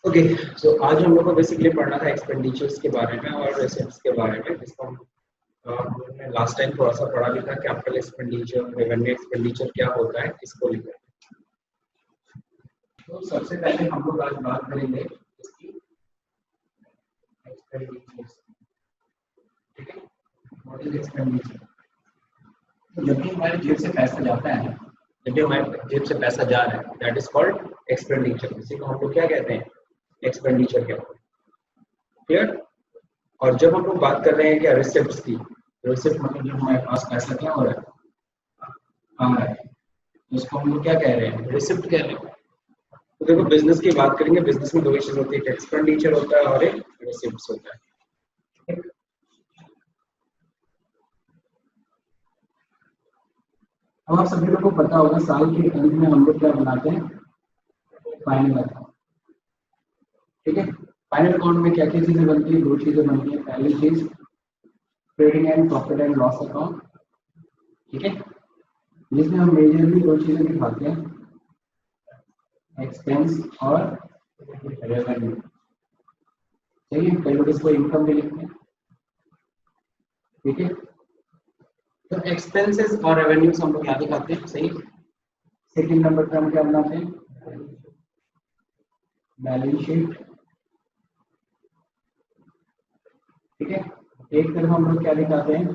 Okay, सो आज हम लोग को बेसिकली पढ़ना था एक्सपेंडिचर्स के बारे में और रिसिप्ट्स के बारे में, जिसको हमने लास्ट टाइम थोड़ा सा पढ़ा भी था। कैपिटल एक्सपेंडिचर, रेवेन्यू एक्सपेंडिचर क्या होता है, किसको लिखा है। तो सबसे पहले हम लोग आज बात करेंगे इसकी एक्सपेंडिचर्स। ठीक है, व्हाट इज एक्सपेंडिचर? तो जब भी हमारे जेब से पैसा जाता है, जब भी हमारे जेब से पैसा जा रहा है, दैट इज कॉल्ड एक्सपेंडिचर। इसी को हम लोग क्या कहते हैं? एक्सपेंडिचर कहते हैं। क्लियर? और जब हम लोग बात कर रहे हैं क्या रिसिप्ट्स की, रिसिप्ट मतलब जब हमारे पास पैसा क्या हो रहा है, आ रहा है, तो उसको हम लोग क्या कह रहे हैं? रिसिप्ट कह रहे हैं। तो देखो, बिजनेस की बात करेंगे, बिजनेस में दो चीज होती है, एक एक्सपेंडिचर होता है और एक रिसिप्ट्स होता है। अब आप सभी लोगों को पता होगा, साल के अंत में हम लोग क्या बनाते हैं? Final account. ठीक है, फाइनल अकाउंट में क्या क्या चीजें बनती है? दो चीजें बनती है। पहली चीज trading and profit and loss account. ठीक है, जिसमें हम मेजरली दो चीजें दिखाते हैं, एक्सपेंस और रेवेन्यू। सही है, कई लोग इसको इनकम भी लिखते हैं। ठीक है, तो एक्सपेंसेस और रेवेन्यूज हम लोग यहाँ दिखाते हैं। सही, सेकंड नंबर पे हम क्या बनाते हैं? Balance sheet. ठीक है, एक तरफ हम लोग क्या दिखाते हैं?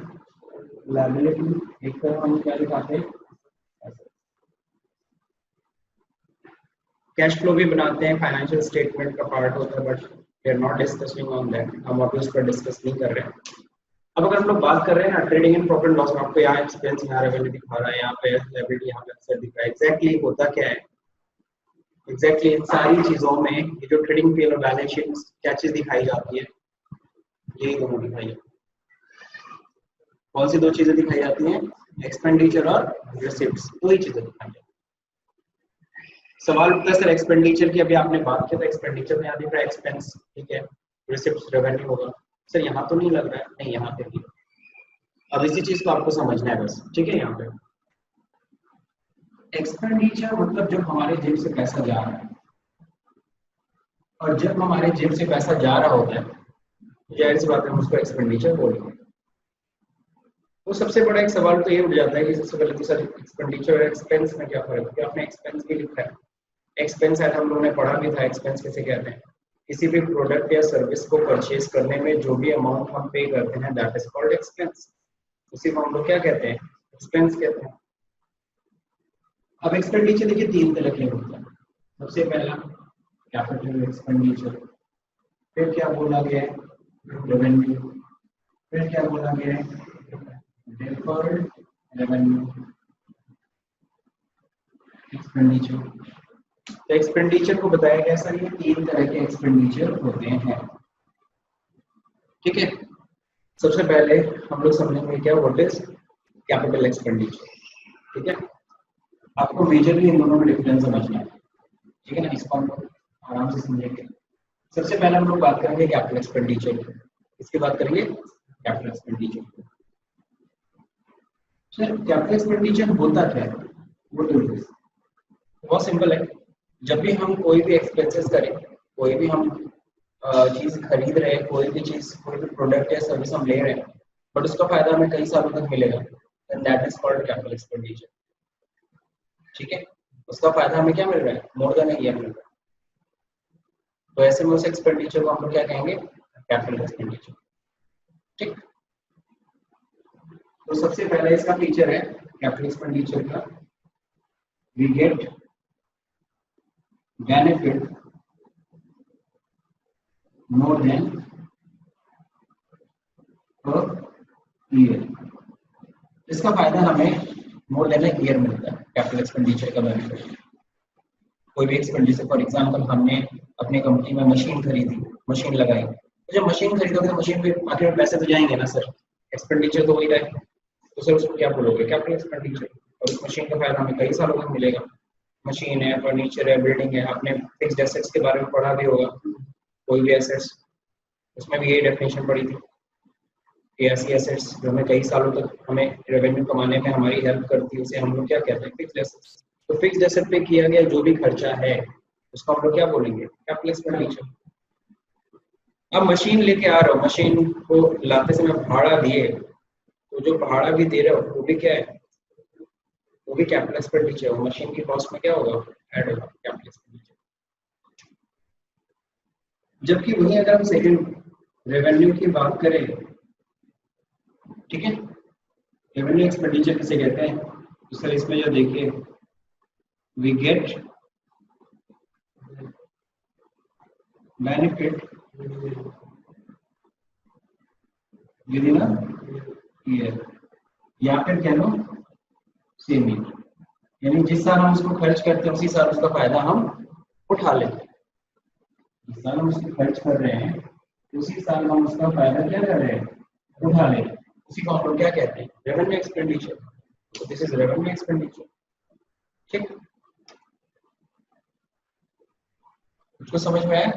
लायबिलिटी। एक तरफ हम क्या दिखाते हैं? कैश फ्लो भी बनाते हैं, फाइनेंशियल स्टेटमेंट का पार्ट होता है, but we are not discussing on that. हम अभी उस पर डिस्कस नहीं कर रहे हैं। अब अगर हम लोग बात कर रहे हैं ना ट्रेडिंग एंड प्रॉफिट लॉस, आपको यहाँ एक्सपेंस, यहाँ रेवेन्यू दिखा रहा है, यहाँ पे लायबिलिटी, यहाँ पे एसेट दिख रहा है। एग्जैक्टली होता क्या है? एग्जैक्टली इन सारी चीजों में ये जो ट्रेडिंग पी और बैलेंस शीट क्या चीज दिखाई जाती है? यही दोनों दिखाई जाती है। कौन सी दो चीजें दिखाई जाती हैं? एक्सपेंडिचर और रिसिप्ट्स, दो ही चीजें दिखाई जाती हैं। सवाल उठता है सर एक्सपेंडिचर की, अभी आपने बात किया था एक्सपेंडिचर में, यहाँ दिख रहा है एक्सपेंस, ठीक है, रिसिप्ट्स रेवेन्यू होगा। सर यहाँ तो नहीं लग रहा है, नहीं यहाँ पे भी। अब इसी चीज को आपको समझना है बस। ठीक है, यहाँ पे एक्सपेंडिचर मतलब जब हमारे जेब से पैसा जा रहा है, और जब हमारे जेब से पैसा जा रहा होता है, जाहिर सी बात है हम उसको एक्सपेंडिचर बोलेंगे। तो सबसे बड़ा एक सवाल तो ये उठ जाता है कि सबसे पहले तो सर एक्सपेंडिचर और एक्सपेंस में क्या फर्क है? क्या आपने एक्सपेंस भी लिखा है? एक्सपेंस है, हम लोगों ने पढ़ा भी था। एक्सपेंस किसे कहते हैं? किसी भी प्रोडक्ट या सर्विस को परचेज करने में जो भी अमाउंट हम पे करते हैं, दैट इज कॉल्ड एक्सपेंस। उसी को हम लोग क्या कहते हैं? एक्सपेंस कहते हैं। अब एक्सपेंडिचर देखिए तीन तरह के होते हैं। सबसे पहला कैपिटल एक्सपेंडिचर, फिर क्या बोला गया है? रेवेन्यू, फिर क्या बोला गया है? Deferred revenue expenditure. तो एक्सपेंडिचर को बताया गया सर ये तीन तरह के एक्सपेंडिचर होते हैं। ठीक है, सबसे पहले हम लोग समझेंगे क्या व्हाट इज कैपिटल एक्सपेंडिचर। ठीक है, आपको मेजरली इन दोनों में डिफरेंस समझना है। ठीक है ना, इसको हम लोग आराम से समझेंगे। सबसे पहले हम लोग बात करेंगे कैपिटल एक्सपेंडिचर की, इसके बाद करेंगे capital expenditure. Sir capital expenditure होता क्या है? वो बहुत सिंपल है। जब भी हम कोई भी एक्सपेंसेस करें, कोई भी हम चीज खरीद रहे हैं, कोई भी चीज, कोई भी प्रोडक्ट या सर्विस हम ले रहे हैं, बट उसका फायदा हमें कई सालों तक मिलेगा, and that is called capital expenditure. ठीक है, उसका फायदा हमें क्या मिल रहा है? मोर देन अ ईयर मिल रहा है। तो ऐसे में उस एक्सपेंडिचर को हम लोग क्या कहेंगे? Capital expenditure. ठीक, तो सबसे पहला इसका फीचर है कैपिटल एक्सपेंडिचर का, we get benefit more than a year. इसका फायदा हमें मोर देन अ ईयर मिलता है, कैपिटल एक्सपेंडिचर का बेनिफिट। कोई भी एक्सपेंडिचर, फॉर एग्जांपल हमने अपनी कंपनी में मशीन खरीदी, मशीन लगाई, तो जब मशीन खरीदोगे तो मशीन पे आखिर में पैसे तो जाएंगे ना सर, एक्सपेंडिचर तो वही रहे। तो सर उसको क्या बोलोगे? Capital expenditure. और उस मशीन का फायदा हमें कई सालों तक मिलेगा। मशीन है, फर्नीचर है, बिल्डिंग है, आपने फिक्स्ड एसेट्स के बारे में पढ़ा भी होगा। कोई भी एसेट्स, उसमें भी यही डेफिनेशन पड़ी थी कि ऐसी एसेट्स जो हमें कई सालों तक हमें रेवेन्यू कमाने में हमारी हेल्प करती है, उसे हम लोग क्या कहते हैं? Fixed assets. तो फिक्स्ड एसेट पे किया गया जो भी खर्चा है, उसको हम लोग क्या बोलेंगे, कैपिटल एक्सपेंडिचर। अब मशीन लेके आ रहे हो, मशीन को लाते समय भाड़ा दिए, तो जो भाड़ा भी दे रहे हो वो भी क्या है, वो भी कैपिटल एक्सपेंडिचर है। मशीन की कॉस्ट में क्या होगा, ऐड होगा कैपिटल एक्सपेंडिचर। जबकि वही अगर हम सेकंड रेवेन्यू की बात करें, ठीक है, रेवेन्यू एक्सपेंडिचर किसे कहते हैं, तो सर इसमें जो देखिए, we get benefit within a year, या फिर कह लो सेम ईयर, यानी जिस साल हम उसको खर्च करते हैं उसी साल उसका फायदा हम उठा लेते हैं। जिस साल हम उसको खर्च कर रहे हैं उसी साल हम उसका फायदा क्या कर रहे हैं, उठा ले। उसी को हम लोग क्या कहते हैं, रेवेन्यू एक्सपेंडिचर। तो दिस इज रेवेन्यू एक्सपेंडिचर। ठीक, कुछ समझ में आया।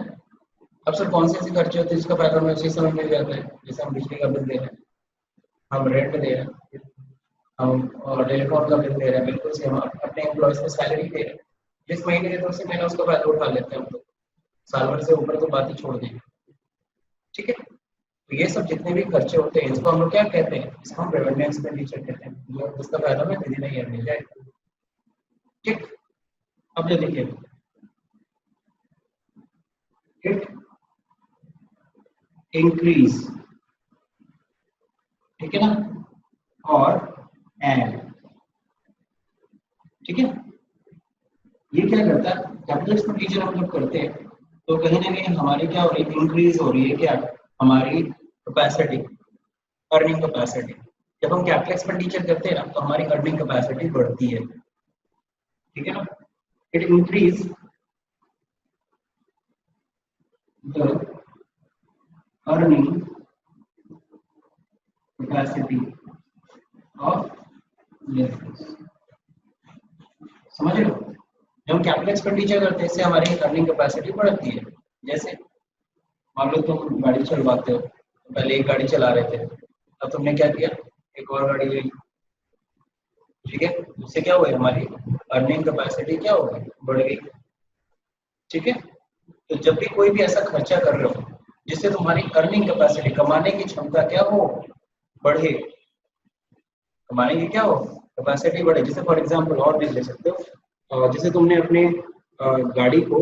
अब सर कौन से ऐसे खर्चे होते हैं जिसका फायदा हमें उसी समय मिल जाता है, जैसे हम बिजली का बिल दे रहे हैं, हम रेंट दे रहे हैं, हम टेलीफोन का बिल दे रहे हैं, बिल्कुल से हम अपने एम्प्लॉयज को सैलरी दे रहे हैं, जिस महीने के दूसरे महीने उसका फायदा उठा लेते हैं हम लोग, साल भर से ऊपर तो बात ही छोड़ देंगे। ठीक है, तो ये सब जितने भी खर्चे होते हैं इसको हम लोग क्या कहते हैं, इसको हम रेवेन्यू एक्सपेंडिचर कहते हैं, जो उसका फायदा हमें विद इन ईयर मिल जाएगा। ठीक, अब ये देखिए, इट इंक्रीज, ठीक है ना, और एड, ठीक है, ये क्या करता है, कैपिटल एक्सपेंडिचर हम जब करते हैं तो कहीं ना कहीं हमारी क्या हो रही है, इंक्रीज हो रही है क्या, हमारी कैपेसिटी, अर्निंग कैपेसिटी। जब हम कैपिटल एक्सपेंडिचर करते हैं ना तो हमारी अर्निंग कैपेसिटी बढ़ती है, ठीक है ना, it increase the earning capacity of business. समझ रहे हो, जब हम कैपिटल एक्सपेंडिचर करते हैं इससे हमारी अर्निंग कैपेसिटी बढ़ती है। जैसे मान लो तुम गाड़ी चलवाते हो, तो पहले एक गाड़ी चला रहे थे, अब तुमने क्या किया, एक और गाड़ी ली, ठीक है, उससे क्या हुआ, हमारी अर्निंग कैपेसिटी क्या हो गई, बढ़ गई। ठीक है, तो जब भी कोई भी ऐसा खर्चा कर रहे हो जिससे तुम्हारी अर्निंग कैपेसिटी, कमाने की क्षमता क्या हो, बढ़े, कमाने की क्या हो, कैपेसिटी बढ़े। जैसे फॉर एग्जांपल और भी ले सकते हो, जैसे तुमने अपने गाड़ी को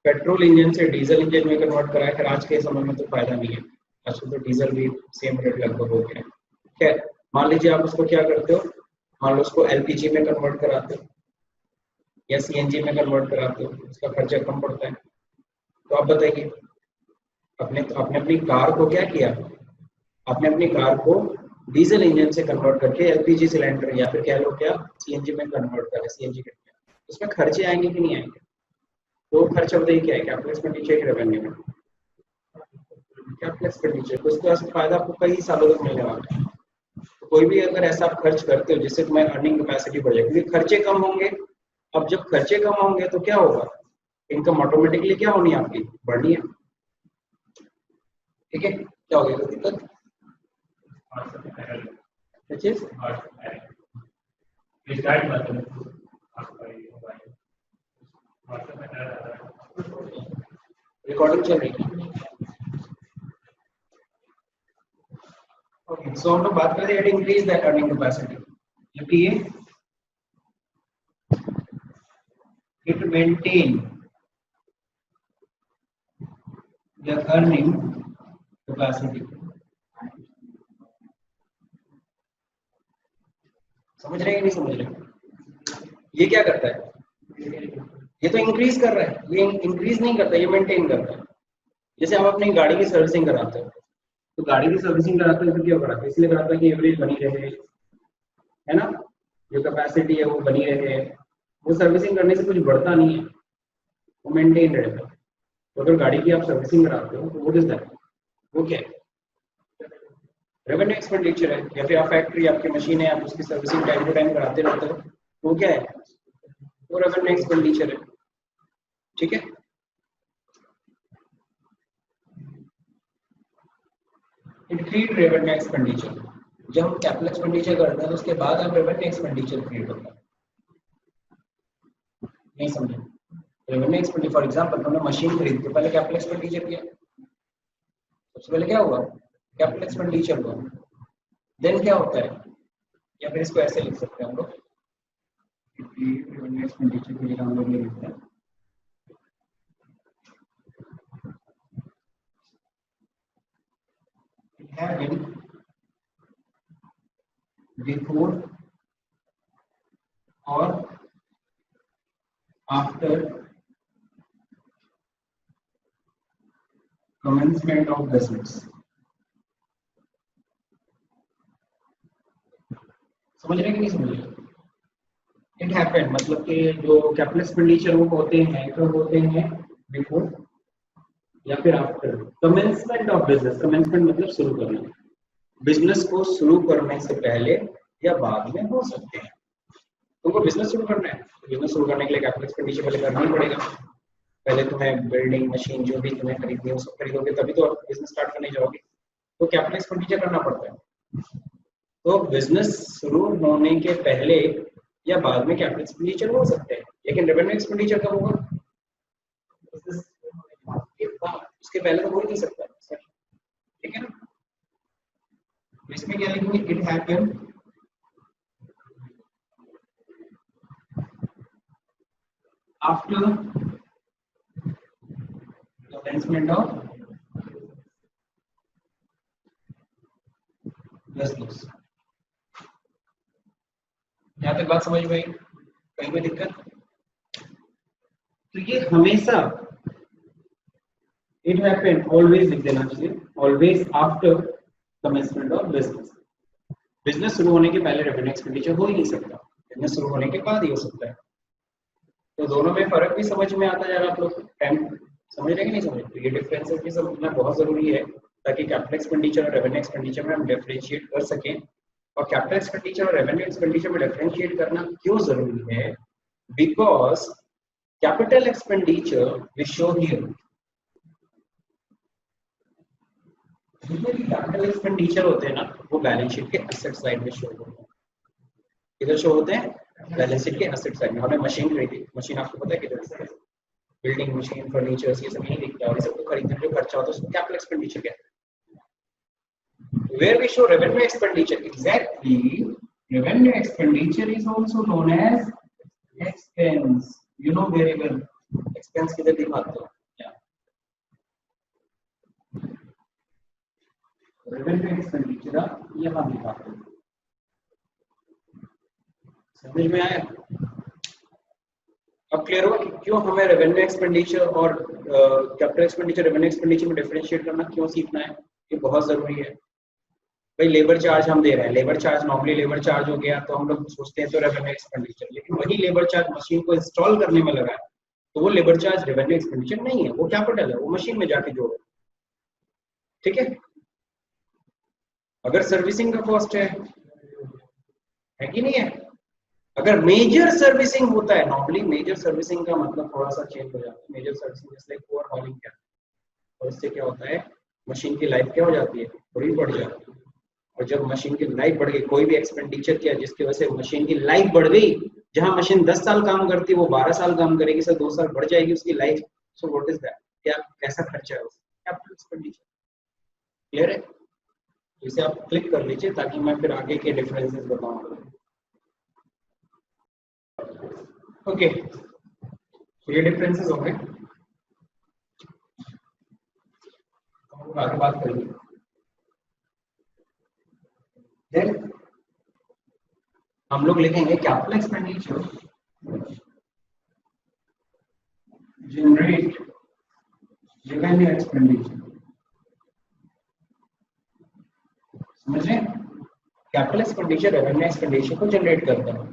पेट्रोल इंजन से डीजल इंजन में कन्वर्ट करा है, फिर आज के समय में तो फायदा नहीं है, आजकल तो डीजल भी सेम रेट लगभग हो गया है। खैर, मान लीजिए आप उसको क्या करते हो, मान लो उसको एलपीजी में कन्वर्ट कराते हो या सीएनजी में कन्वर्ट कराते हो, उसका खर्चा कम पड़ता है। तो आप बताइए, आपने अपनी कार को क्या किया, आपने अपनी कार को डीजल इंजन से कन्वर्ट करके एलपीजी सिलेंडर या फिर कह लो क्या सीएनजी में कन्वर्ट करें, सीएनजी कर दिया, उसमें खर्चे आएंगे कि नहीं आएंगे, तो खर्चा बताइए क्या है, कैपिटल एक्सपेंडिचर की रेवेन्यू में कैपिटल एक्सपेंडिचर, तो उसका फायदा आपको कई सालों तक मिलने वाला है। तो कोई भी अगर ऐसा आप खर्च करते हो जिससे तुम्हारी अर्निंग कैपेसिटी बढ़ जाए, क्योंकि खर्चे कम होंगे, अब जब खर्चे कम होंगे तो क्या होगा, इनकम ऑटोमेटिकली क्या होनी है आपकी, बढ़नी है। ठीक है, क्या हो गया, कोई दिक्कत, रिकॉर्डिंग चल रही है। ओके, सो हम लोग बात कर रहे हैं इंक्रीज दैट अर्निंग कैपेसिटी, जबकि ये it maintain the earning capacity. समझ रहे हैं कि नहीं समझ रहे, ये क्या करता है, ये तो इंक्रीज कर रहा है, ये इंक्रीज नहीं करता, ये मेंटेन करता है। जैसे आप अपनी गाड़ी की सर्विसिंग कराते हो, तो गाड़ी की सर्विसिंग कराते हो तो क्यों कराते हो, इसलिए कराते हो कि एवरेज बनी रहे, है ना, जो कैपेसिटी है वो बनी रहे, वो सर्विसिंग करने से कुछ बढ़ता नहीं है, वो मेंटेन रहता है। तो अगर गाड़ी की आप सर्विसिंग कराते हो तो व्हाट इज दैट, वो क्या है, रेवेन्यू एक्सपेंडिचर है। या फिर आप फैक्ट्री, आपकी मशीन है, आप उसकी सर्विसिंग टाइम टू टाइम कराते रहते हो, वो क्या है, वो रेवेन्यू एक्सपेंडिचर है। ठीक है, इट क्रिएट रेवेन्यू एक्सपेंडिचर। जब हम कैपिटल एक्सपेंडिचर करते हैं तो उसके बाद हम रेवेन्यू एक्सपेंडिचर क्रिएट होता है। नहीं समझे? रेवेन्यू एक्सपेंडिचर फॉर एग्जांपल तुमने मशीन खरीदी तो पहले कैपिटल एक्सपेंडिचर किया, सबसे पहले क्या हुआ? कैपिटल एक्सपेंडिचर हुआ। देन क्या होता है, या फिर इसको ऐसे लिख सकते हैं हम लोग, रेवेन्यू एक्सपेंडिचर की जगह हम लोग ये लिखते हैं it happened before or after commencement of business। समझ रहे कि नहीं समझ रहे? इट हैपेंड मतलब कि जो कैपिटल एक्सपेंडिचर वो होते हैं कब होते हैं? बिफोर या फिर after commencement of business. Commencement मतलब शुरू करना, बिजनेस को शुरू करने से पहले या बाद में हो सकते हैं। तुमको बिजनेस शुरू करना है तो बिजनेस शुरू करने के लिए कैपिटल एक्सपेंडिचर पहले करना ही पड़ेगा। पहले तुम्हें बिल्डिंग मशीन जो भी तुम्हें खरीदनी है वो सब खरीदोगे तभी तो आप बिजनेस स्टार्ट करने जाओगे, तो कैपिटल एक्सपेंडिचर करना पड़ता है। तो बिजनेस शुरू होने के पहले या बाद में कैपिटल एक्सपेंडिचर हो सकते हैं, लेकिन रेवेन्यू एक्सपेंडिचर कब होगा? उसके पहले तो हो ही नहीं सकता, ठीक है ना? इसमें क्या लिखेंगे? It happened after commencement of business। यहाँ तक बात समझ में आई? कहीं में दिक्कत? तो ये हमेशा इट हैपेंड ऑलवेज लिख देना चाहिए, always after commencement of business. Business शुरू होने के पहले रेवेन्यू एक्सपेंडिचर हो ही नहीं सकता, बिजनेस शुरू होने के बाद ही हो सकता है। तो दोनों में फर्क भी समझ में आता जा रहा आप लोग? समझ रहे कि नहीं समझ? तो ये डिफरेंसेस भी समझना बहुत जरूरी है ताकि कैपिटल एक्सपेंडिचर और रेवेन्यू एक्सपेंडिचर में हम डिफरेंशिएट कर सकें। और कैपिटल एक्सपेंडिचर और रेवेन्यू एक्सपेंडिचर में डिफरेंशिएट करना क्यों जरूरी है? Because capital expenditure will show here, capital expenditure होते हैं ना वो बैलेंस शीट के एसेट साइड में शो होते हैं। किधर शो होते हैं? बैलेंस शीट के एसेट साइड में। हमने मशीन खरीदी, मशीन आपको पता है किधर है? बिल्डिंग मशीन, फर्नीचर्स, ये सब यही दिखता है और ये सब को खरीदने में जो खर्चा होता है उसको कैपिटल एक्सपेंडिचर कहते हैं। Where we show revenue expenditure, exactly, revenue expenditure is also known as expense. You know very well. Expense किधर दिखाते हो? रेवेन्यू एक्सपेंडिचर यहाँ दिखाते हैं। समझ में आया? अब क्लियर हुआ कि क्यों हमें रेवेन्यू एक्सपेंडिचर और कैपिटल एक्सपेंडिचर रेवेन्यू एक्सपेंडिचर में डिफरेंशिएट करना क्यों सीखना है? ये बहुत जरूरी है। भाई लेबर चार्ज हम दे रहे हैं, labour charge normally labour charge हो गया तो हम लोग सोचते हैं तो रेवेन्यू एक्सपेंडिचर, लेकिन वही लेबर चार्ज मशीन को इंस्टॉल करने में लगा है तो वो लेबर चार्ज रेवेन्यू एक्सपेंडिचर नहीं है, वो कैपिटल है, वो मशीन में जाके जोड़ो, ठीक है? अगर सर्विसिंग का कॉस्ट है कि नहीं है? अगर मेजर सर्विसिंग होता है, नॉर्मली मेजर सर्विसिंग का मतलब थोड़ा सा चेंज हो जाता है। मेजर सर्विसिंग जैसे ओवरहॉलिंग क्या, और इससे क्या होता है? मशीन की लाइफ क्या हो जाती है? थोड़ी बढ़ जाती है। और जब मशीन की लाइफ बढ़ गई, कोई भी एक्सपेंडिचर किया जिसकी वजह से मशीन की लाइफ बढ़ गई, जहां मशीन 10 साल काम करती है वो 12 साल काम करेगी, सर 2 साल बढ़ जाएगी उसकी life. So what is that? क्या कैसा खर्चा है उसका? Capital expenditure. क्लियर है? इसे आप क्लिक कर लीजिए ताकि मैं फिर आगे के डिफरेंसेस बताऊंगा। ओके, ये डिफरेंसेस हो गए, हम आगे बात करेंगे। देन हम लोग लिखेंगे capital expenditure generate revenue expenditure. समझ रहे? कैपिटल एक्सपेंडिचर रेवेन्यू एक्सपेंडिचर को जनरेट करता है,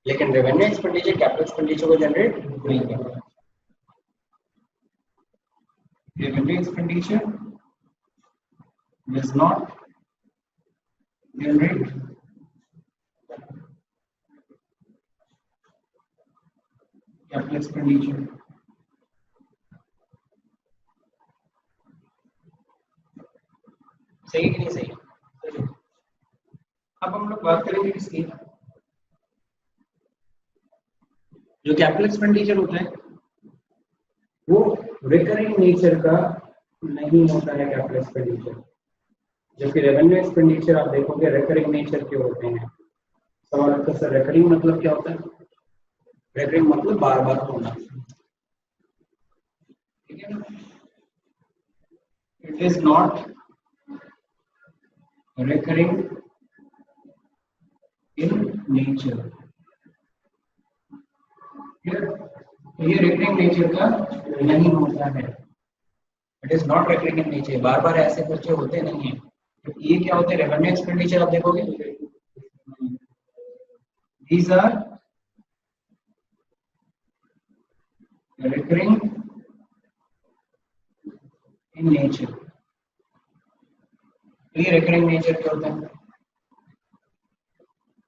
लेकिन रेवेन्यू एक्सपेंडिचर कैपिटल एक्सपेंडिचर को जनरेट नहीं करता। Revenue expenditure does not generate capital expenditure। सही कि नहीं सही? अब हम लोग बात करेंगे किसकी? जो कैपिटल एक्सपेंडिचर होता है वो रिकरिंग नेचर का नहीं होता है कैपिटल एक्सपेंडिचर, जबकि रेवेन्यू एक्सपेंडिचर आप देखोगे रिकरिंग नेचर के होते हैं। सवाल आता है सर रिकरिंग मतलब क्या होता है? रिकरिंग मतलब बार बार होना, ठीक है। It is not recurring in nature, ये रिकरिंग नेचर का नहीं होता है। It is not recurring in nature, बार बार ऐसे खर्चे होते नहीं है। तो ये क्या होते हैं? रेवेन्यू एक्सपेंडिचर आप देखोगे these are recurring in nature। तो ये recurring nature क्या होता है?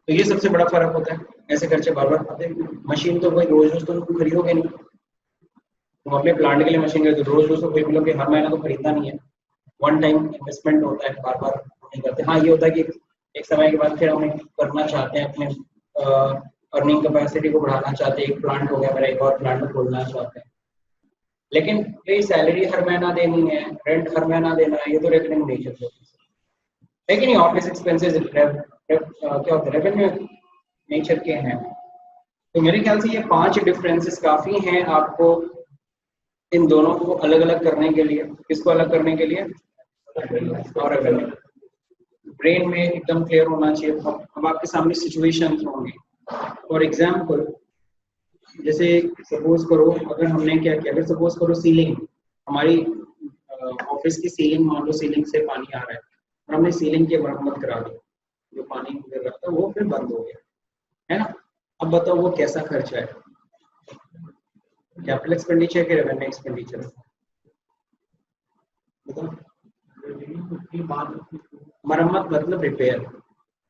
तो ये सबसे बड़ा फर्क होता है। ऐसे खर्चे बार बार आते हैं। मशीन तो कोई रोज रोज तो खरीदोगे नहीं, तुम अपने प्लांट के लिए मशीन खरीदो, रोज रोज तो खरीदोगे, हर महीना तो खरीदना नहीं है। वन टाइम इन्वेस्टमेंट होता है, बार बार नहीं करते। हाँ ये होता है कि एक समय के बाद फिर हम करना चाहते हैं, अपने अर्निंग कैपेसिटी को बढ़ाना चाहते हैं, एक प्लांट हो गया मेरा, एक और प्लांट खोलना चाहते हैं, लेकिन ये सैलरी हर महीना देनी है, रेंट हर महीना देना है, ये तो रेवेन्यू नेचर है। लेकिन ये ऑफिस एक्सपेंसेस क्या होता है? रेवेन्यू नेचर के हैं। तो मेरे ख्याल से ये 5 डिफरेंसेस काफी हैं आपको इन दोनों को अलग अलग करने के लिए। किसको अलग करने के लिए? और रेवेन्यू। ब्रेन में एकदम क्लियर होना चाहिए। अब आपके सामने सिचुएशंस होंगे। फॉर एग्जाम्पल जैसे सपोज करो, अगर हमने क्या किया, अगर सपोज करो सीलिंग, हमारी ऑफिस की सीलिंग, मान लो सीलिंग से पानी आ रहा है और हमने सीलिंग की मरम्मत करा दी, जो पानी गिर रहा था वो फिर बंद हो गया, है ना। अब बताओ वो कैसा खर्चा है? कैपिटल एक्सपेंडिचर के रेवेन्यू एक्सपेंडिचर? बताओ। मरम्मत मतलब रिपेयर,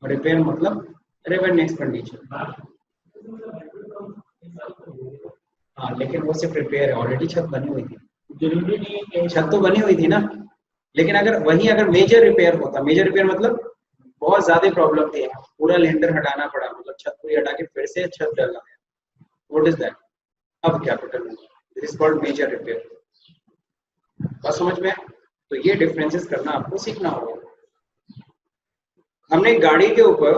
और रिपेयर मतलब रेवेन्यू एक्सपेंडिचर। हाँ लेकिन वो सिर्फ रिपेयर है, ऑलरेडी छत बनी हुई थी, जरूरी नहीं है कि छत तो बनी हुई थी ना। लेकिन अगर वही अगर मेजर रिपेयर होता, मेजर रिपेयर मतलब बहुत ज्यादा प्रॉब्लम थी, पूरा लेंटर हटाना पड़ा, मतलब छत पूरी हटा के फिर से छत डालना है, व्हाट इज दैट? अब capital, this is called major repair. बस समझ में? तो ये डिफरेंसेस करना आपको सीखना होगा। हमने गाड़ी के ऊपर,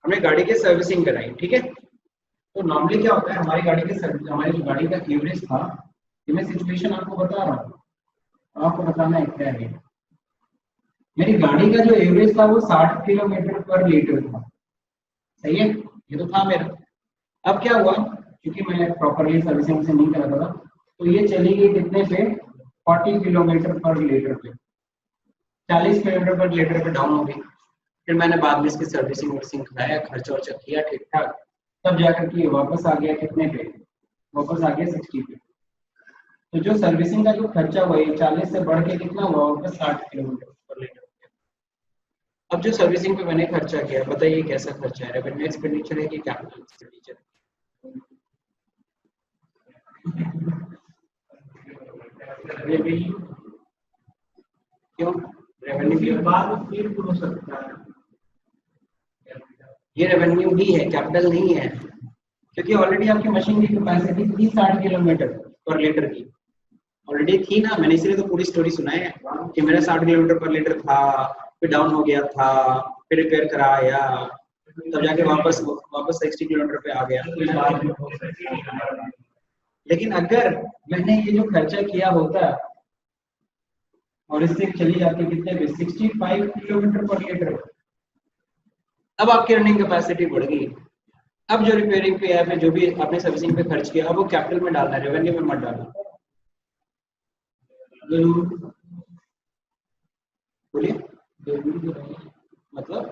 हमने गाड़ी की सर्विसिंग कराई, ठीक है। तो नॉर्मली क्या होता है, हमारी गाड़ी की सर्विस, हमारी जो गाड़ी का एवरेज था, ये मैं सिचुएशन आपको बता रहा हूँ, आपको बताना है क्या है। मेरी गाड़ी का जो एवरेज था वो 60 किलोमीटर पर लीटर था, सही है, ये तो था मेरा। अब क्या हुआ, क्योंकि मैं प्रॉपरली सर्विसिंग से नहीं करा था, तो ये चली गई कितने पे? 40 किलोमीटर पर लीटर पे, 40 किलोमीटर पर लीटर पे डाउन हो गई। फिर मैंने बाद में इसकी सर्विसिंग वर्विसिंग कराया, खर्चा वर्चा किया ठीक ठाक, तब जाकर के वापस आ गया कितने पे? वापस आ गया 60 पे। तो जो सर्विसिंग का जो खर्चा हुआ ये 40 से बढ़ के कितना हुआ? वापस 60 किलोमीटर पर लीटर। अब जो सर्विसिंग पे मैंने खर्चा किया, बताइए कैसा खर्चा है? रेवेन्यू एक्सपेंडिचर है कि कैपिटल एक्सपेंडिचर? क्यों? रेवेन्यू की बात फिर हो सकता है, ये रेवेन्यू ही है, कैपिटल नहीं है, क्योंकि ऑलरेडी आपकी मशीन की कैपेसिटी थी 60 किलोमीटर पर लीटर की, ऑलरेडी थी ना। मैंने इसलिए तो पूरी स्टोरी सुनाई है कि मेरा 60 किलोमीटर पर लीटर था, फिर डाउन हो गया था, फिर रिपेयर कराया, तब जाके वापस वापस 60 किलोमीटर पे आ गया। लेकिन अगर मैंने ये जो खर्चा किया होता और इससे चली जाती कितने पे? 65 किलोमीटर पर लीटर, अब आपकी रनिंग कैपेसिटी बढ़ गई। अब जो रिपेयरिंग पे है, जो भी आपने सर्विसिंग पे खर्च किया, अब वो कैपिटल में डालना है, रेवेन्यू में मत डालना। बोलिए मतलब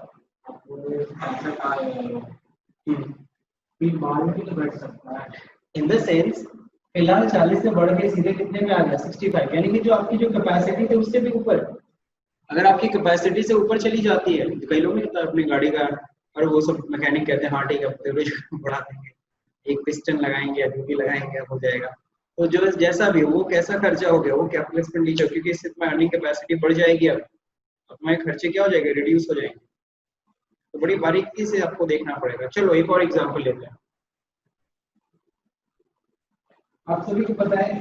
इन द सेंस फिलहाल 40 से बढ़ के सीधे कितने में आ गया? 65, यानी कि जो आपकी जो कैपेसिटी थी उससे भी ऊपर। अगर आपकी कैपेसिटी से ऊपर चली जाती है, तो कई लोग नहीं कहता अपनी गाड़ी का, और वो सब मैकेनिक कहते हैं हाँ ठीक है बढ़ा देंगे, एक पिस्टन लगाएंगे या जो भी लगाएंगे हो जाएगा। तो जो जैसा भी वो कैसा खर्चा हो गया, वो कैपिटल एक्सपेंडिचर, क्योंकि इससे तुम्हारी अर्निंग कैपेसिटी बढ़ जाएगी, अब तुम्हारे खर्चे क्या हो जाएंगे? रिड्यूस हो जाएंगे। तो बड़ी बारीकी से आपको देखना पड़ेगा। चलो एक और एग्जांपल लेते हैं। आप सभी को पता है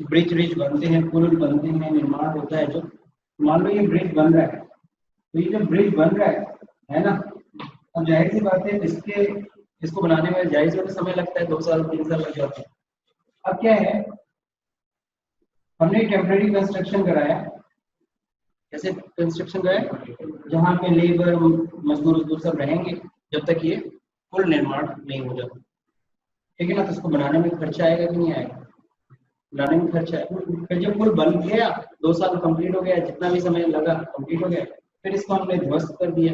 ब्रिज ब्रिज बनते हैं, पुल बनते हैं, निर्माण होता है। जो मान लो ये ब्रिज बन रहा है, तो ये जो ब्रिज बन रहा है ना, अब जाहिर सी बात है इसको बनाने में जाहिर सी बात है समय लगता है, 2 साल 3 साल लग जाते हैं। अब क्या है, हमने टेम्परेरी कंस्ट्रक्शन कराया। कैसे कंस्ट्रक्शन कराया? जहाँ पे लेबर मजदूर सब रहेंगे जब तक ये पुल निर्माण नहीं हो जाता। ठीक है ना, तो इसको बनाने में खर्चा आएगा कि नहीं आएगा? बनाने में खर्चा है। फिर जब पुल बन गया, 2 साल कंप्लीट हो गया, जितना भी समय लगा कंप्लीट हो गया, फिर इसको हमने ध्वस्त कर दिया,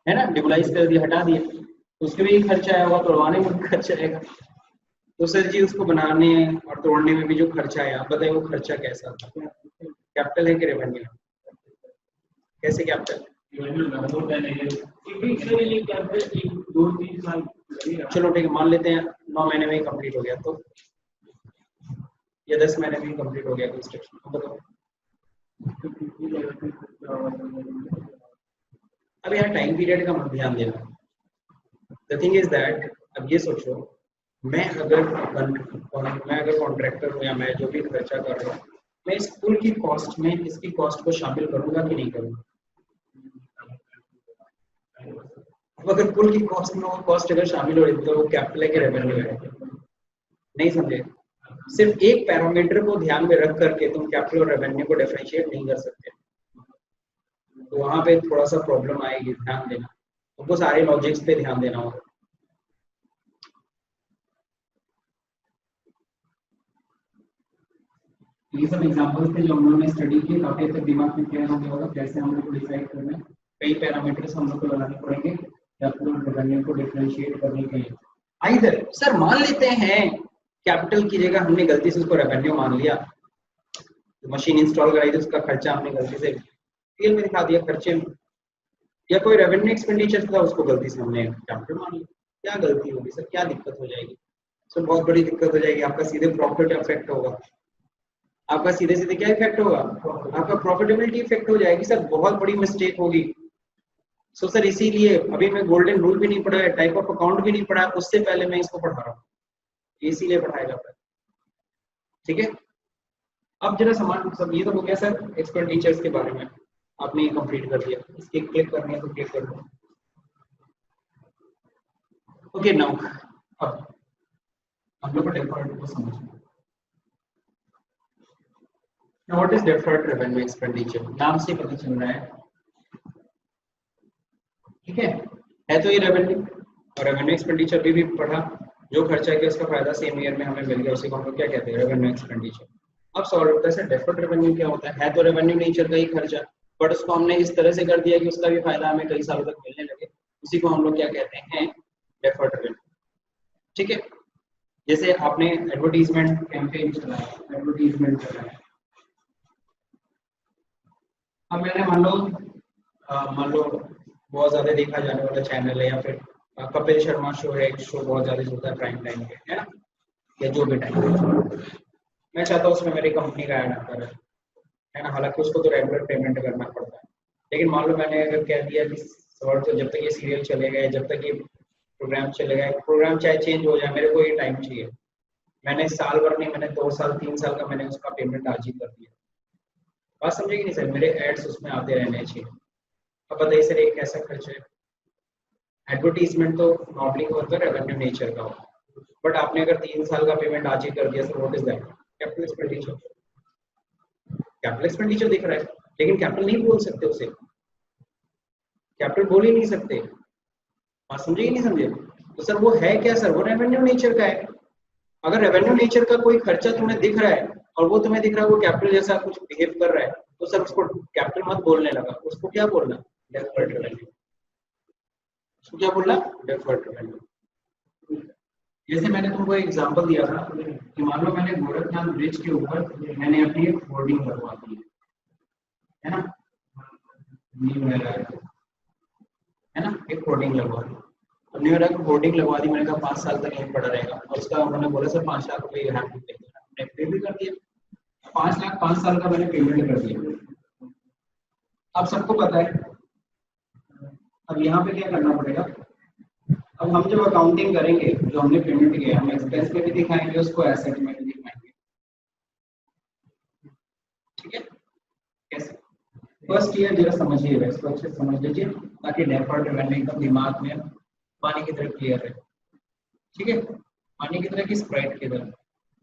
है ना, डिमोलाइज कर दिया, हटा दिया, तो उसके भी खर्चा आया होगा, तोड़वाने में भी खर्चा आएगा। तो सर जी उसको बनाने और तोड़ने में भी जो खर्चा आया, आप बताइए वो खर्चा कैसा था? कैपिटल है कि रेवेन्यू? कैसे कैपिटल? चलो ठीक है, मान लेते हैं 9 महीने में ही कंप्लीट हो गया, तो या 10 महीने में ही कंप्लीट हो गया कंस्ट्रक्शन, बताओ। अब यहाँ टाइम पीरियड का मत ध्यान देना। द थिंग इज दैट, अब ये सोचो, मैं अगर कॉन्ट्रैक्टर हूँ या मैं जो भी खर्चा कर रहा हूँ, मैं इस पुल की कॉस्ट में इसकी कॉस्ट को शामिल करूंगा कि नहीं करूंगा? अगर पुल की कॉस्ट में वो कॉस्ट अगर शामिल हो रही तो वो कैपिटल है कि रेवेन्यू है? नहीं समझे? सिर्फ एक पैरामीटर को ध्यान में रख करके तुम कैपिटल और रेवेन्यू को डिफरेंशिएट नहीं कर सकते, तो वहां पे थोड़ा सा प्रॉब्लम आएगी, ध्यान देना। तुमको सारे लॉजिक्स पे ध्यान देना होगा। ये सब एग्जांपल्स थे जो हम लोगों ने स्टडी किए, काफी हद तक दिमाग में क्लियर हो गया होगा कैसे हम लोग को डिसाइड करना है। कई पैरामीटर्स हम लोग को लगाने पड़ेंगे कैपिटल और रेवेन्यू को डिफरेंशिएट करने के लिए। आइदर सर मान लेते हैं कैपिटल की जगह हमने गलती से उसको रेवेन्यू मान लिया, तो मशीन इंस्टॉल कराई थी उसका खर्चा हमने गलती से टीएल में दिखा दिया खर्चे में, या कोई रेवेन्यू एक्सपेंडिचर था उसको गलती से हमने कैपिटल मान लिया, क्या गलती होगी सर? क्या दिक्कत हो जाएगी सर? बहुत बड़ी दिक्कत हो जाएगी। आपका सीधे प्रॉफिट इफेक्ट होगा, आपका सीधे सीधे क्या इफेक्ट होगा? आपका प्रॉफिटेबिलिटी इफेक्ट हो जाएगी सर, बहुत बड़ी मिस्टेक होगी। सो सर इसीलिए अभी मैं गोल्डन रूल भी नहीं पढ़ा है, टाइप ऑफ अकाउंट भी नहीं पढ़ा है, उससे पहले मैं इसको पढ़ा रहा हूँ, इसीलिए पढ़ाया जाता है। ठीक है, अब जरा समान सब ये तो हो गया सर एक्सपेंडिचर्स के बारे में, आपने ये कंप्लीट कर दिया। इसके क्लिक करनी है तो क्लिक कर दो। ओके नाउ अब हम लोग को डेफर्ड को समझना। Now what is deferred revenue expenditure? नाम से पता चल रहा है, ठीक है तो ये रेवेन्यू और रेवेन्यू एक्सपेंडिचर भी पढ़ा, जो खर्चा किया उसका फायदा सेम ईयर में हमें मिल गया, उसी को हम लोग क्या कहते हैं? Revenue expenditure. अब सॉल्व होता है डेफर्ड रेवेन्यू क्या होता है? तो रेवेन्यू नेचर का ही खर्चा, बट उसको हमने इस तरह से कर दिया कि उसका भी फायदा हमें कई सालों तक मिलने लगे, उसी को हम लोग क्या कहते हैं? Deferred revenue. ठीक है, जैसे आपने एडवर्टीजमेंट कैंपेन चलाया, एडवर्टीजमेंट चलाया, अब मैंने मान लो बहुत ज्यादा देखा जाने वाला चैनल है, या फिर कपिल शर्मा शो है, एक शो बहुत ज्यादा चलता है प्राइम टाइम पे, है ना, या जो भी टाइम मैं चाहता हूँ उसमें मेरी कंपनी का ऐड आता है ना, हालांकि उसको तो रेगुलर पेमेंट करना पड़ता है, लेकिन मान लो मैंने अगर कह दिया कि तो जब तक ये सीरियल चलेगा, जब तक ये प्रोग्राम चलेगा, प्रोग्राम चाहे चेंज हो जाए, मेरे को ये टाइम चाहिए, मैंने साल भर नहीं, मैंने 2 साल 3 साल का मैंने उसका पेमेंट आज ही कर दिया। बात समझेगी नहीं सर? मेरे एड्स उसमें आते रहने चाहिए। अब बताइए सर एक कैसा खर्च है? एडवर्टीजमेंट तो नॉर्मली क्या होता है? रेवेन्यू नेचर का होता है, बट आपने अगर 3 साल का पेमेंट आज ही कर दिया sir, what is that? Capital expenditure. Capital expenditure दिख रहा है, लेकिन कैपिटल नहीं बोल सकते उसे, कैपिटल बोल ही नहीं सकते। बात समझे नहीं समझे? तो सर वो है क्या सर? वो रेवेन्यू नेचर का है। अगर रेवेन्यू नेचर का कोई खर्चा तुम्हें दिख रहा है और वो तुम्हें दिख रहा है वो कैपिटल जैसा कुछ बिहेव कर रहा है, तो सर उसको कैपिटल मत बोलने लगा, उसको क्या बोलना? Deferred revenue. उसको क्या बोलना? Deferred revenue. जैसे मैंने तुमको एक एग्जांपल दिया था कि मान लो मैंने गोरखनाथ ब्रिज के ऊपर मैंने अपनी एक होर्डिंग लगवा दी है ना, है ना, एक होर्डिंग लगवा दी। अब न्यू ईयर होर्डिंग लगवा दी, मैंने कहा 5 साल तक यहीं पड़ा रहेगा, और उसका उन्होंने बोला सर 5 लाख रुपए यहाँ पे मैंने पे भी कर दिया, 5 लाख 5 साल का मैंने पेमेंट कर दिया। अब सबको पता है, अब यहाँ पे क्या करना पड़ेगा? अब हम जब अकाउंटिंग करेंगे, जो हमने पेमेंट किया हम एक्सपेंस में भी दिखाएंगे, उसको एसेट में भी दिखाएंगे। ठीक है, कैसे? फर्स्ट ईयर जरा समझिएगा, इसको अच्छे से समझ लीजिए ताकि डेफर्ड रेवेन्यू एकदम दिमाग में पानी की तरह क्लियर रहे। ठीक है, पानी की तरह की स्प्राइट की तरह,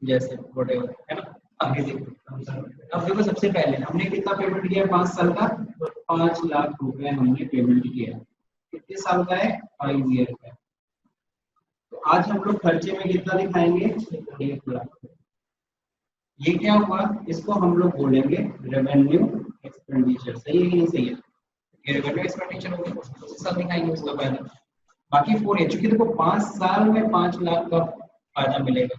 जैसे व्हाटएवर, है ना। आगे देखो, अब देखो सबसे पहले हमने कितना पेमेंट किया 5 साल का, 5 लाख रुपए हमने पेमेंट किया। कितने साल का है? 5 ईयर का। तो आज हम लोग खर्चे में कितना दिखाएंगे? 1 लाख। ये क्या हुआ? इसको हम लोग बोलेंगे रेवेन्यू एक्सपेंडिचर। सही है कि नहीं सही है? ये रेवेन्यू एक्सपेंडिचर हो गया, उसी साल दिखाएंगे उसका फायदा। बाकी 4 ईयर, चूंकि देखो 5 साल में 5 लाख का फायदा मिलेगा।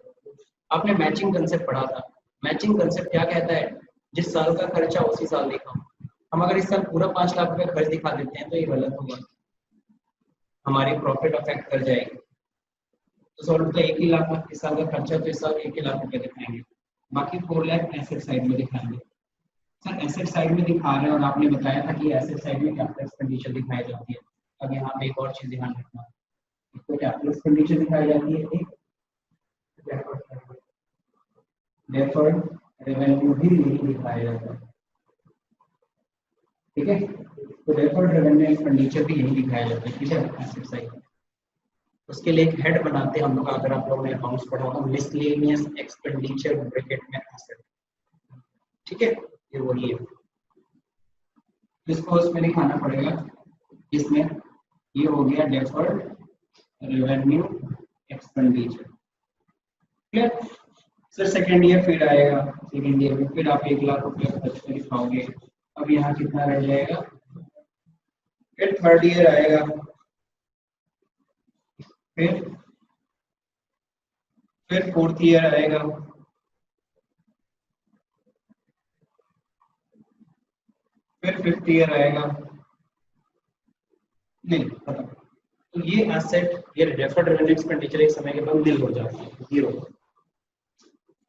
आपने मैचिंग कंसेप्ट पढ़ा था। मैचिंग कंसेप्ट क्या कहता है? जिस साल का खर्चा उसी साल दिखाओ। हम अगर इस साल पूरा 5 लाख रुपए खर्च दिखा देते हैं तो ये गलत होगा, हमारी प्रॉफिट अफेक्ट कर जाएगी। तो सॉल्व तो 1 ही लाख इस साल का खर्चा, तो इस साल 1 ही लाख रुपए दिखाएंगे। बाकी 4 लाख एसेट साइड में दिखाएंगे। सर एसेट साइड में दिखा रहे हैं और आपने बताया था कि एसेट साइड में कैपिटल एक्सपेंडिचर दिखाई जाती है। अब यहाँ पे एक और चीज ध्यान रखना, इसको कैपिटल एक्सपेंडिचर दिखाई जाती है, एक डेफर्ड रेवेन्यू भी यही दिखाया जाता है। ठीक है, तो डेफर्ड रेवेन्यू एक्सपेंडिचर भी यही दिखाया जाता है। ठीक है, एसेट साइड उसके लिए एक हेड बनाते हैं हम लोग, अगर आप लोगों ने अकाउंट्स पढ़ा होगा, मिसलेनियस एक्सपेंडिचर ब्रैकेट में एसेट। ठीक है, ये वही है, इसको उसमें दिखाना पड़ेगा। इसमें ये हो गया deferred revenue expenditure. Clear? Sir second year फिर आएगा, सेकेंड ईयर में फिर आप 1 लाख रुपए खर्च कर दिखाओगे। अब यहाँ कितना रह जाएगा? फिर थर्ड ईयर आएगा, फिर फोर्थ ईयर आएगा, फिर फिफ्थ ईयर आएगा। नहीं खत्म। तो ये एसेट, ये डेफर्ड रेवेन्यू एक्सपेंडिचर एक समय के बाद नील हो जाता है, जीरो।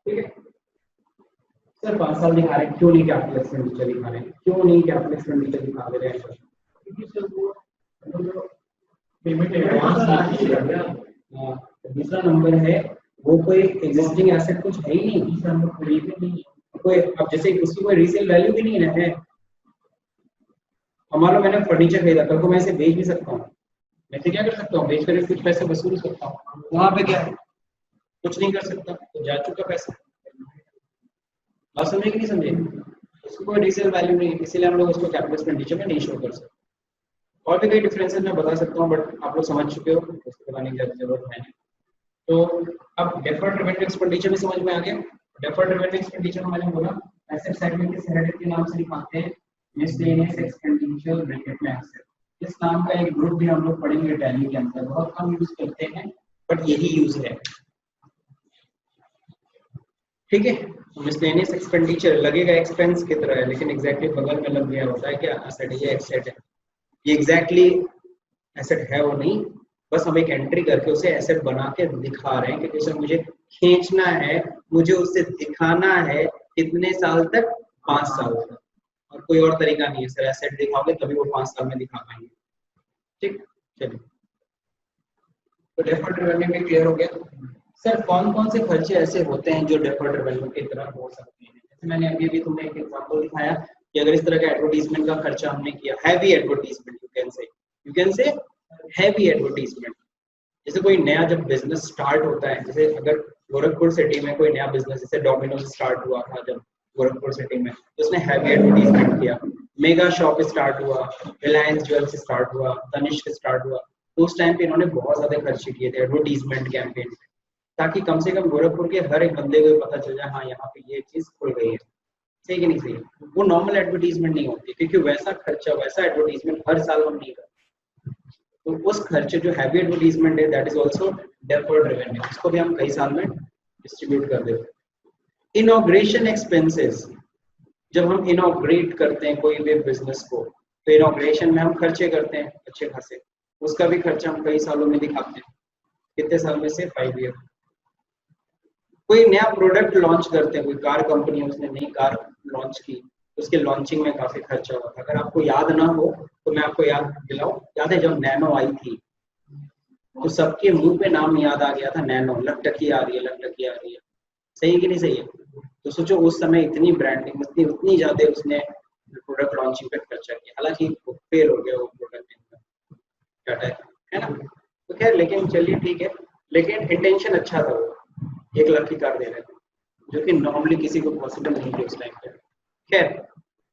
ठीक है सर, 5 साल दिखा रहे हैं, क्यों नहीं कैपिटल एक्सपेंडिचर दिखा रहे हैं? क्यों नहीं कैपिटल एक्सपेंडिचर दिखा रहे हैं? क्योंकि सर वो पेमेंट एडवांस, दूसरा नंबर है वो कोई एग्जिस्टिंग एसेट कुछ है ही नहीं, दूसरा नंबर खरीदे नहीं कोई। अब जैसे उसकी कोई रीसेल वैल्यू भी नहीं है। मान लो मैंने फर्नीचर खरीदा, कल को मैं इसे बेच भी सकता हूँ। मैं इसे क्या कर सकता हूँ? बेच कर कुछ पैसे वसूल सकता हूँ। वहां पे क्या है? कुछ नहीं कर सकता, तो जा चुका पैसा। बात समझे कि नहीं समझे? उसको कोई रीसेल वैल्यू नहीं है, इसीलिए हम लोग उसको कैपिटल एक्सपेंडिचर में नहीं शो कर सकते। और भी कई डिफरेंसेस मैं बता सकता हूँ, बट आप लोग समझ चुके हो, उसको बताने की जरूरत है नहीं। तो अब डेफर्ड रेवेन्यू एक्सपेंडिचर भी समझ में आ गया। डेफर्ड रेवेन्यू एक्सपेंडिचर मैंने बोला एसेट साइड में किस हेड के नाम से दिखाते हैं? मिसलेनियस एक्सपेंडिचर ब्रैकेट में एसेट। इस नाम का एक ग्रुप भी हम लोग पढ़ेंगे टैली के अंदर, बहुत कम यूज करते हैं बट यही यूज है। ठीक है, मिसलेनियस एक्सपेंडिचर लगेगा एक्सपेंस की तरह है, लेकिन एग्जैक्टली बगल में लग गया होता है क्या? एसेट। ये एसेट है, ये एग्जैक्टली एसेट है वो नहीं, बस हम एक एंट्री करके उसे एसेट बना के दिखा रहे हैं कि जैसे मुझे खींचना है, मुझे उसे दिखाना है कितने साल तक? 5 साल तक। और कोई और तरीका नहीं है सर, एसेट दिखाओगे तभी वो 5 साल में दिखा पाएंगे। ठीक, चलिए, तो डेफर्ड रेवेन्यू में क्लियर हो गया। सर कौन कौन से खर्चे ऐसे होते हैं जो डेफर्ड रेवेन्यू की तरह हो सकते हैं? जैसे मैंने अभी तुमने एक एग्जांपल दिखाया कि अगर इस तरह का एडवर्टाइजमेंट का खर्चा हमने किया, heavy advertisement, you can say heavy advertisement. जैसे कोई नया जब बिजनेस स्टार्ट होता है, जैसे अगर गोरखपुर सिटी में कोई नया बिजनेस, जैसे डोमिनोज स्टार्ट हुआ था जब गोरखपुर सिटी में, तो उसने हैवी एडवर्टाइजमेंट किया। मेगा शॉप स्टार्ट हुआ, रिलायंस ज्वेल्स स्टार्ट हुआ, तनिष्क स्टार्ट हुआ, तो उस टाइम पे इन्होंने बहुत ज्यादा खर्च किए थे एडवर्टाइजमेंट कैंपेन पे, ताकि कम से कम गोरखपुर के हर एक बंदे को पता चल जाए हाँ यहाँ पे ये चीज खुल गई है। सही कि नहीं सही? वो नॉर्मल एडवर्टाइजमेंट नहीं होती, क्योंकि वैसा खर्चा, वैसा एडवर्टाइजमेंट हर साल हम नहीं करते। तो उस खर्चे जो हैवी एडवर्टाइजमेंट है, that is also deferred revenue, इसको भी हम कई साल में डिस्ट्रीब्यूट कर देते हैं। इनॉग्रेशन एक्सपेंसेस, जब हम इनॉग्रेट करते हैं कोई भी बिजनेस को, तो इनॉग्रेशन में हम खर्चे करते हैं अच्छे खासे, उसका भी खर्चा हम कई सालों में दिखाते हैं। कितने साल में से? 5 ईयर। कोई नया प्रोडक्ट लॉन्च करते हैं, कोई कार कंपनी है, उसने नई कार लॉन्च की, उसके लॉन्चिंग में काफी खर्चा हुआ था। अगर आपको याद ना हो तो मैं आपको याद दिलाऊं, याद है जब नैनो आई थी, तो सबके मुंह पे नाम याद आ गया था नैनो, लखटकी आ रही है, लखटकी आ रही है। सही है कि नहीं सही है? तो सोचो उस समय इतनी ब्रांडिंग, उतनी ज्यादा उसने प्रोडक्ट लॉन्चिंग पे खर्चा किया, हालांकि वो फेल हो गया वो प्रोडक्ट टाटा है ना। तो खैर लेकिन चलिए ठीक है, लेकिन इंटेंशन अच्छा था, वो 1 लाख की कार दे रहे थे जो कि नॉर्मली किसी को पॉसिबल नहीं थी उस टाइम पे। खैर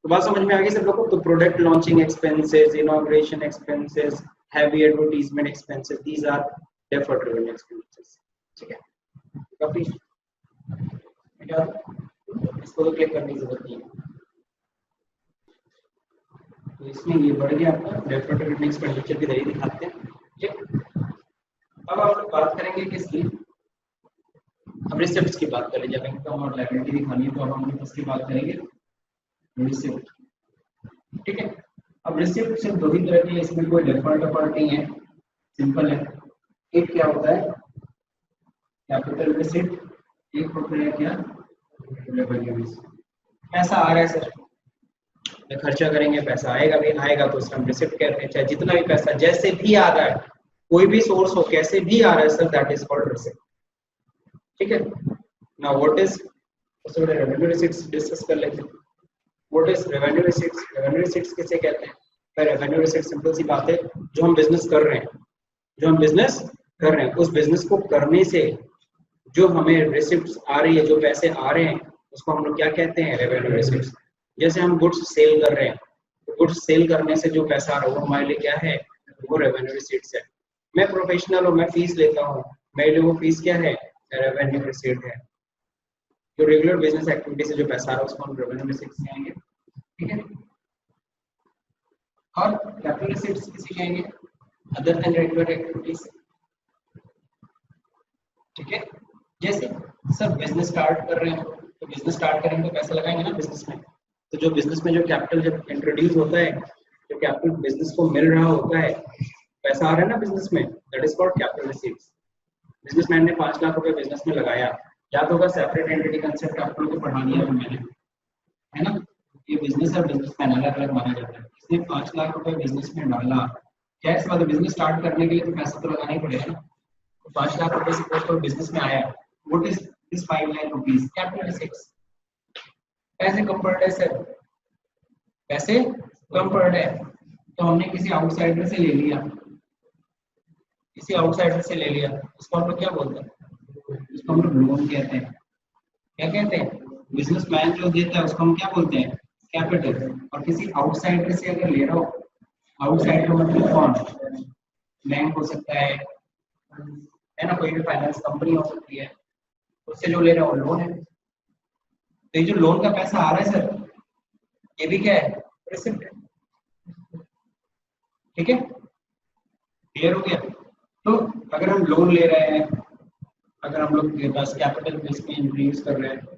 तो बात समझ में आ गई सब लोगों को। तो product launching expenses, inauguration expenses, heavy advertisement expenses, these are deferred revenue expenses. ठीक है, काफी इसको तो क्लिक करने की जरूरत नहीं है। तो इसमें ये बढ़ गया आपका डेफर्ड रेवेन्यू एक्सपेंडिचर की दरी दिखाते हैं। ठीक, अब आप लोग बात करेंगे किसकी, अब रिसिप्ट्स की बात कर लीजिए। अब इनकम और लायबिलिटी दिखानी है तो अब हम किसकी बात करेंगे, रिसिप्ट। ठीक है, अब रिसिप्ट सिर्फ दो ही तरह की है, इसमें कोई डेफर्ड पार्ट नहीं है, सिंपल है। एक क्या होता है कैपिटल रिसिप्ट, एक होता है क्या रेवेन्यू रिसिप्ट। पैसा आ रहा है सर, खर्चा करेंगे पैसा आएगा, भी आएगा तो उसका हम रिसिप्ट कहते हैं। चाहे जितना भी पैसा जैसे भी आ रहा है, कोई भी सोर्स हो कैसे भी आ रहा है sir, that is called receipt. ठीक है, नाउ व्हाट इज, सबसे पहले रेवेन्यू रिसिप्ट्स डिस्कस कर लेते हैं। What is revenue receipts? Revenue receipts किसे कहते हैं? रेवेन्यू रिसिप्ट सिंपल सी बात है, जो हम बिजनेस कर रहे हैं, जो हम बिजनेस कर रहे हैं उस बिजनेस को करने से जो हमें रिसिप्ट्स आ रही है, जो पैसे आ रहे हैं, उसको हम लोग क्या कहते हैं, रेवेन्यू रिसिप्ट्स। जैसे हम गुड्स सेल कर रहे हैं, तो गुड्स सेल करने से जो पैसा आ रहा है वो हमारे लिए क्या है, वो रेवेन्यू रिसिप्ट्स है। मैं प्रोफेशनल हूँ, मैं फीस लेता हूँ, मेरे लिए वो फीस क्या है, रेवेन्यू रिसिप्ट है। जो रेगुलर बिजनेस एक्टिविटी से जो पैसा आ रहा है उसको हम रेवेन्यू रिसिप्ट्स कहेंगे। ठीक है, और कैपिटल रिसिप्ट्स किसे कहेंगे, अदर देन रेगुलर एक्टिविटीज। ठीक है, जैसे सर बिजनेस स्टार्ट कर रहे हैं, तो बिजनेस स्टार्ट करेंगे तो पैसा लगाएंगे ना बिजनेस में। तो जो बिजनेस में जो कैपिटल जब इंट्रोड्यूस होता है, जो कैपिटल बिजनेस को मिल रहा होता है, पैसा आ रहा है ना बिजनेस में, that is called capital receives. Businessman ने 5 लाख रुपए बिजनेस में लगाया, याद होगा सेपरेट एंटिटी कंसेप्ट आप लोगों को पढ़ा दिया था मैंने, है ना। ये बिजनेस और बिजनेसमैन अलग अलग माना जाता है। इसने 5 लाख रुपए बिजनेस में डाला, क्या इस बात बिजनेस स्टार्ट करने के लिए तो पैसा तो लगाना ही पड़ेगा ना। 5 लाख रुपए से कोई बिजनेस में आया, what is this 5 lakh rupees, capital receipts. पैसे कम पड़ रहे सर, पैसे कम पड़ रहे, तो हमने किसी आउटसाइडर से ले लिया, किसी आउटसाइडर से ले लिया, उसको हम लोग क्या बोलते हैं, उसको हम लोग लोन कहते हैं। क्या कहते हैं, बिजनेसमैन जो देता है उसको हम क्या बोलते हैं, कैपिटल। और किसी आउटसाइडर से अगर ले रहा हो, आउटसाइडर मतलब कौन, बैंक हो सकता है ना, कोई भी फाइनेंस कंपनी हो सकती है, उससे जो ले रहा हो लोन है। तो ये जो लोन का पैसा आ रहा है सर, ये भी क्या है, रिसिप्ट है। ठीक है, क्लियर हो गया। तो अगर हम लोन ले रहे हैं, अगर हम लोग के पास कैपिटल बेस में इंट्रोड्यूस कर रहे हैं,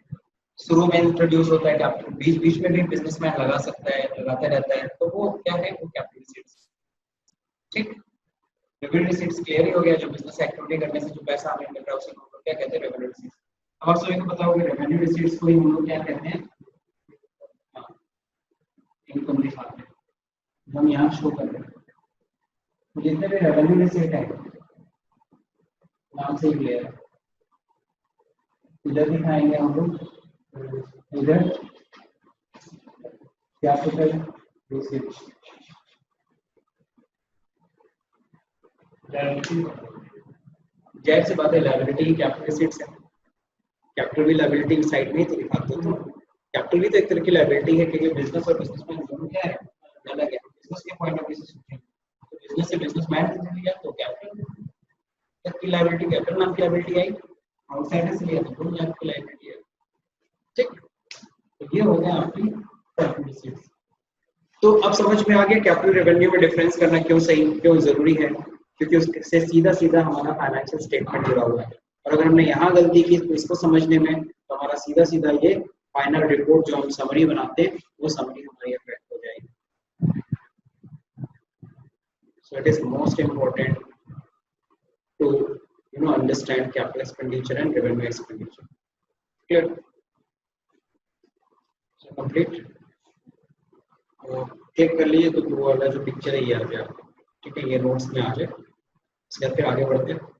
शुरू में इंट्रोड्यूस होता है कैपिटल, बीच बीच में भी बिजनेसमैन लगा सकता है, लगाता रहता है, तो वो क्या है, वो कैपिटल रिसिप्ट्स। ठीक, रेवेन्यू रिसिप्ट्स क्लियर ही हो गया, जो बिजनेस एक्टिविटी करने से जो पैसा हमें मिल रहा है उसे हम लोग क्या कहते हैं, रेवेन्यू रिसिप्ट्स। अब आप सभी को पता होगा रेवेन्यू रिसिप्ट्स को ही हम लोग क्या कहते हैं, इनकम दिखाते हैं। हम यहाँ शो कर रहे हैं, तो जितने भी रेवेन्यू रिसिप्ट है नाम से ही क्लियर है, इधर दिखाएंगे हम लोग, इधर कैपिटल रिसिप्ट, जाहिर सी बात है लायबिलिटी ही कैपिटल रिसिप्ट्स है। कैपिटल भी लायबिलिटी की साइड में ही तो दिखाते हो, कैपिटल भी तो एक तरह की लायबिलिटी है, क्योंकि बिजनेस और बिजनेसमैन दोनों क्या है, अलग है। बिजनेस के पॉइंट ऑफ व्यू से सोचें तो बिजनेस से बिजनेसमैन से लिया तो कैपिटल तक की लायबिलिटी, कैपिटल नाम की लायबिलिटी आई, आउटसाइडर से लिया तो दोनों नाम की लायबिलिटी है। ठीक, तो ये हो गया आपकी कैपिटल रिसिप्ट्स। तो अब समझ में आ गया कैपिटल रेवेन्यू में डिफरेंस करना क्यों सही, क्यों जरूरी है, क्योंकि उससे सीधा सीधा हमारा फाइनेंशियल स्टेटमेंट जुड़ा हुआ है। और अगर हमने यहाँ गलती की तो इसको समझने में, तो हमारा सीधा सीधा ये फाइनल रिपोर्ट जो हम समरी बनाते हैं वो समरी हमारी अफेक्ट हो जाएगी। So it is most important to understand capital expenditure and revenue expenditure. Clear, complete. Click कर लीजिए तो वो वाला जो पिक्चर है ये आ जाए, ठीक है, ये नोट्स में आ जाए। इसके बाद फिर आगे बढ़ते हैं।